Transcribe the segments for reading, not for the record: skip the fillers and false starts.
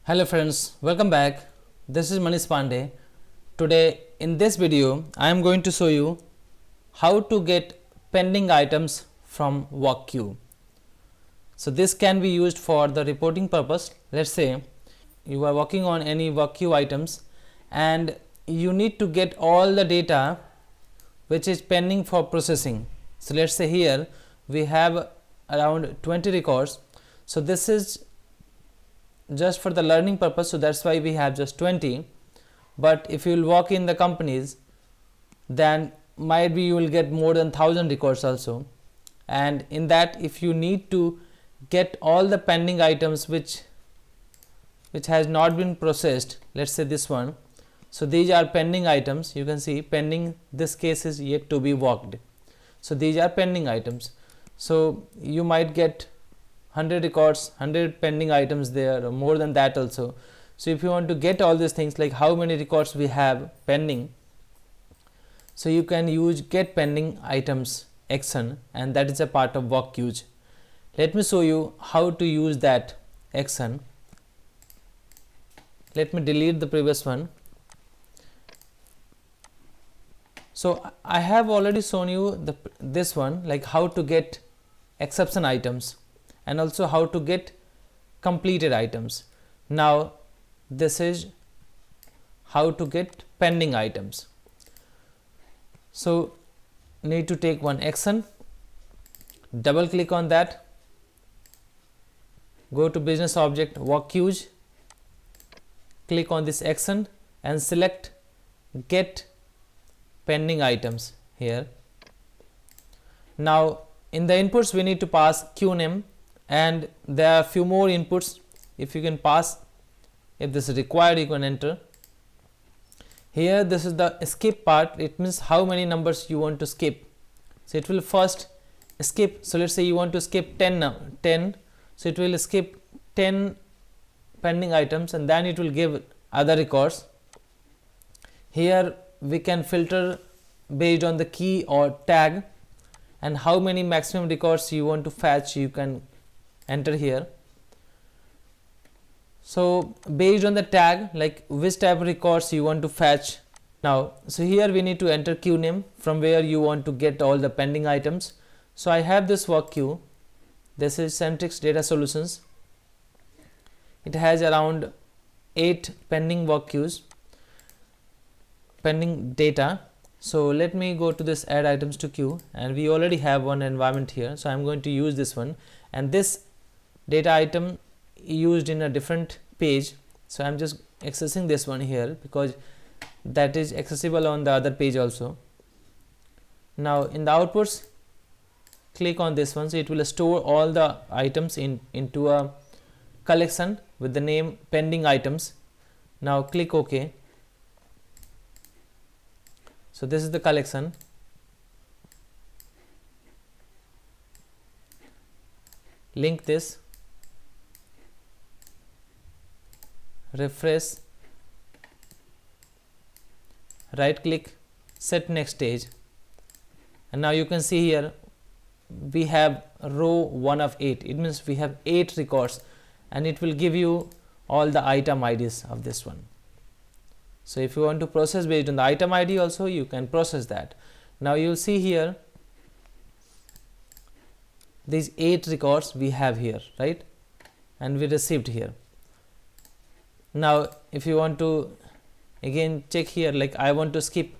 Hello friends, welcome back. This is Manish Pandey. Today in this video I am going to show you how to get pending items from work queue. So this can be used for the reporting purpose. Let's say you are working on any work queue items and you need to get all the data which is pending for processing. So let's say here we have around 20 records. So this is just for the learning purpose, so that's why we have just 20. But if you will work in the companies, then might be you will get more than 1000 records also. And in that, if you need to get all the pending items which has not been processed, let's say this one. So these are pending items. You can see pending, this case is yet to be worked. So these are pending items. So you might get 100 records, 100 pending items there, or more than that also. So if you want to get all these things, like how many records we have pending, so you can use get pending items action, and that is a part of work queues. Let me show you how to use that action. Let me delete the previous one. So I have already shown you this one, like how to get exception items and also how to get completed items. Now this is how to get pending items. So need to take one action, double click on that, go to business object work queues, click on this action and select get pending items here. Now in the inputs we need to pass queue name, and there are few more inputs. If you can pass, if this is required, you can enter here. This is the skip part. It means how many numbers you want to skip. So it will first skip. So let's say you want to skip 10, so it will skip 10 pending items and then it will give other records. Here we can filter based on the key or tag, and how many maximum records you want to fetch, you can enter here. So based on the tag, like which type of records you want to fetch. Now so here we need to enter queue name from where you want to get all the pending items. So I have this work queue. This is Centrix Data Solutions. It has around 8 pending work queues, pending data. So let me go to this add items to queue, and we already have one environment here. So I'm going to use this one, and this data item used in a different page. So I'm just accessing this one here because that is accessible on the other page also. Now in the outputs, click on this one. So it will store all the items into a collection with the name pending items. Now click OK. So this is the collection. Link this, refresh, right click, set next stage, and now you can see here we have row 1 of 8. It means we have 8 records, and it will give you all the item IDs of this one. So if you want to process based on the item ID also, you can process that. Now you will see here these 8 records we have here, right, and we received here. Now if you want to again check here, like I want to skip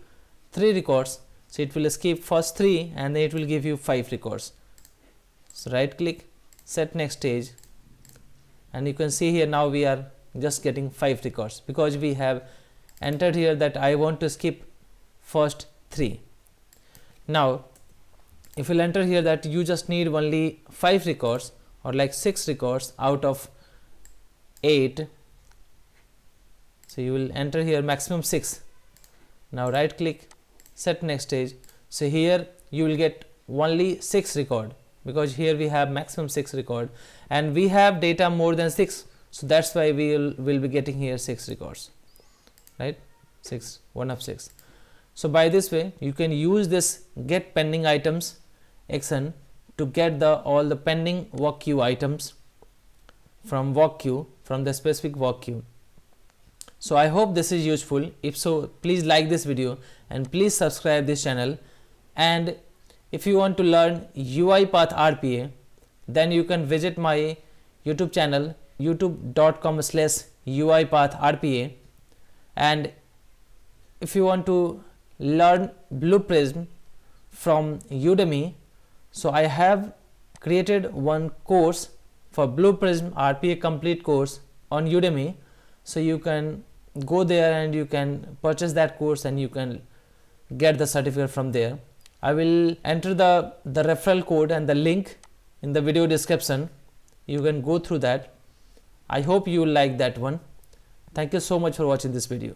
3 records, so it will skip first 3 and then it will give you 5 records. So right click, set next stage, and you can see here now we are just getting 5 records because we have entered here that I want to skip first 3. Now if you will enter here that you just need only 5 records or like 6 records out of 8, so you will enter here maximum 6. Now right click, set next stage. So here you will get only 6 record because here we have maximum 6 record and we have data more than 6, so that's why we will be getting here 6 records, right, 6, 1 of 6. So by this way you can use this get pending items action to get all the pending work queue items from work queue, from the specific work queue. So I hope this is useful. If so, please like this video and please subscribe this channel. And if you want to learn UiPath RPA, then you can visit my YouTube channel, youtube.com/UiPathRPA. And if you want to learn Blue Prism from Udemy, so I have created one course for Blue Prism RPA complete course on Udemy. So you can go there and you can purchase that course and you can get the certificate from there. I will enter the referral code and the link in the video description. You can go through that. I hope you like that one. Thank you so much for watching this video.